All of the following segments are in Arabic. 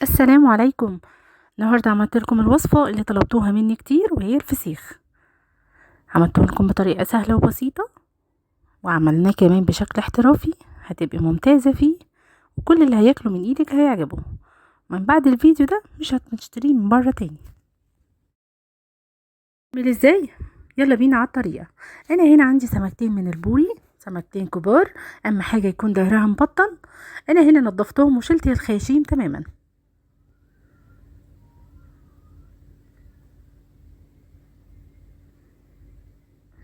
السلام عليكم. النهارده عملت لكم الوصفة اللي طلبتوها مني كتير وهي الفسيخ. عملته لكم بطريقة سهلة وبسيطة، وعملناه كمان بشكل احترافي. هتبقي ممتازة فيه، وكل اللي هياكله من ايدك هيعجبه. من بعد الفيديو ده مش هتشتريه من بره تاني. اعمل ازاي؟ يلا بينا على الطريقة. انا هنا عندي سمكتين من البوري، سمكتين كبار. اهم حاجة يكون ظهرها مبطن. انا هنا نضفتهم وشلت الخياشيم تماما.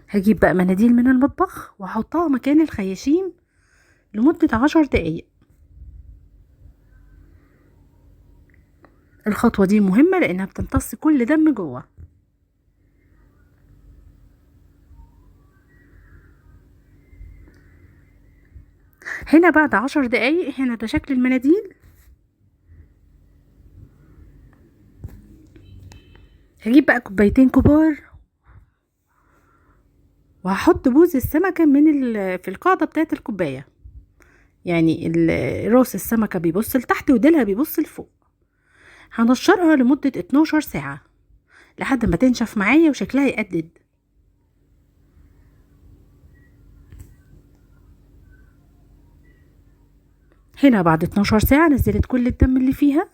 هجيب بقى مناديل من المطبخ واحطها مكان الخياشيم لمدة 10 دقايق. الخطوة دي مهمة لأنها بتمتص كل دم جوه. هنا بعد 10 دقايق، هنا ده شكل المناديل. هجيب بقى كوبايتين كبار، وهحط بوز السمكة في القاعدة بتاعة الكوباية. يعني راس السمكة بيبص لتحت وديلها بيبص لفوق. هنشرها لمدة 12 ساعة لحد ما تنشف معايا وشكلها يقدد. هنا بعد 12 ساعة نزلت كل الدم اللي فيها.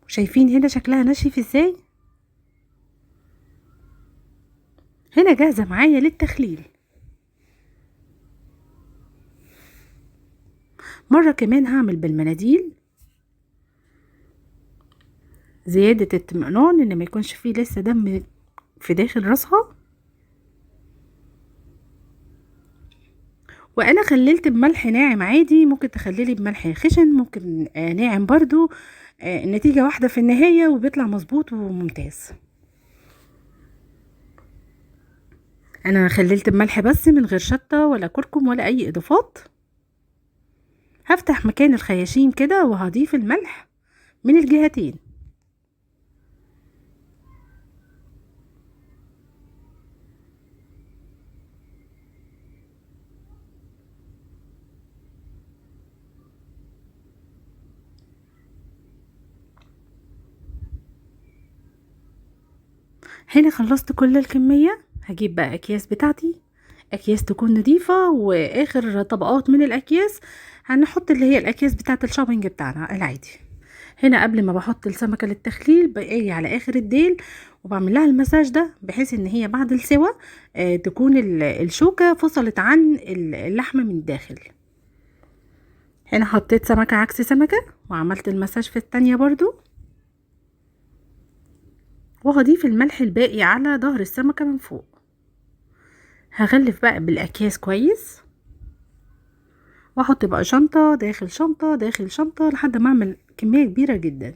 شايفين هنا شكلها ناشف ازاي؟ هنا جاهزة معايا للتخليل. مرة كمان هعمل بالمناديل زيادة اطمئنان ان ما يكونش فيه لسه دم في داخل راسها. وانا خللت بملح ناعم عادي، ممكن تخللي بملح خشن، ممكن ناعم برضو. النتيجة واحدة في النهاية وبيطلع مظبوط وممتاز. انا خللت بملح بس من غير شطة ولا كركم ولا اي اضافات. هفتح مكان الخياشيم كده وهضيف الملح من الجهتين. هنا خلصت كل الكمية. هجيب بقى اكياس بتاعتي، اكياس تكون نظيفة، واخر طبقات من الاكياس هنحط اللي هي الاكياس بتاعت الشوبينج بتاعنا العادي. هنا قبل ما بحط السمكة للتخليل باجي على اخر الديل وبعمل لها المساج ده، بحيث ان هي بعد السوا تكون الشوكة فصلت عن اللحمة من الداخل. هنا حطيت سمكة عكس سمكة وعملت المساج في التانية برضو. وهضيف الملح الباقي على ظهر السمكة من فوق. هغلف بقى بالاكياس كويس، واحط بقى شنطة داخل شنطة داخل شنطة لحد ما اعمل كمية كبيرة جدا.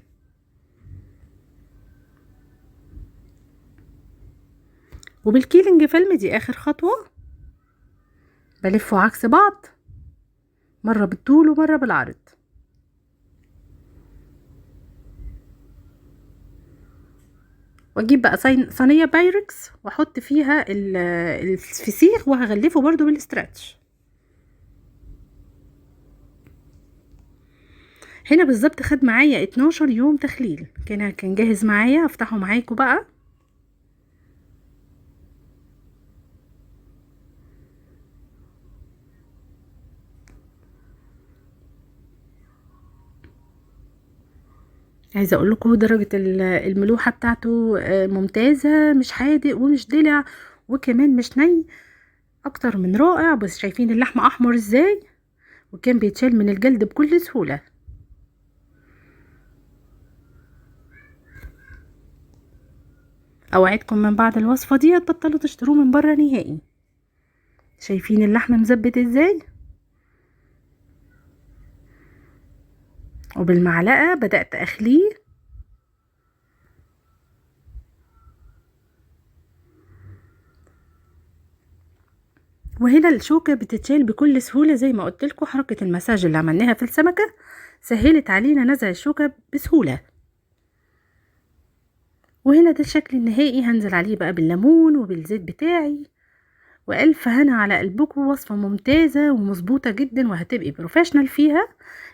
وبالكيلينج فيلم دي اخر خطوة، بلفه عكس بعض، مرة بالطول ومرة بالعرض. واجيب بقى صينية بايركس واحط فيها الفسيخ، وهغلفه برضو بالاستراتش. هنا بالظبط خد معايا 12 يوم تخليل. كان جاهز معايا، افتحه معاكم بقى. عايزه اقول لكم درجه الملوحه بتاعته ممتازه، مش حادق ومش دلع وكمان مش ني، اكتر من رائع. بس شايفين اللحم احمر ازاي، وكان بيتشال من الجلد بكل سهوله. اوعدكم من بعد الوصفه دي تبطلوا تشتروه من بره نهائي. شايفين اللحم مزبت ازاي، وبالمعلقه بدات اخليه. وهنا الشوكه بتتشال بكل سهوله، زي ما قلت لكم حركه المساج اللي عملناها في السمكه سهلت علينا نزع الشوكه بسهوله. وهنا ده الشكل النهائي. هنزل عليه بقى بالليمون وبالزيت بتاعي، والف هنا على قلبكم، وصفة ممتازة ومظبوطة جدا وهتبقي بروفيشنال فيها.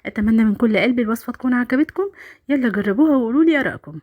اتمنى من كل قلبي الوصفة تكون عجبتكم. يلا جربوها وقولوا لي ارائكم.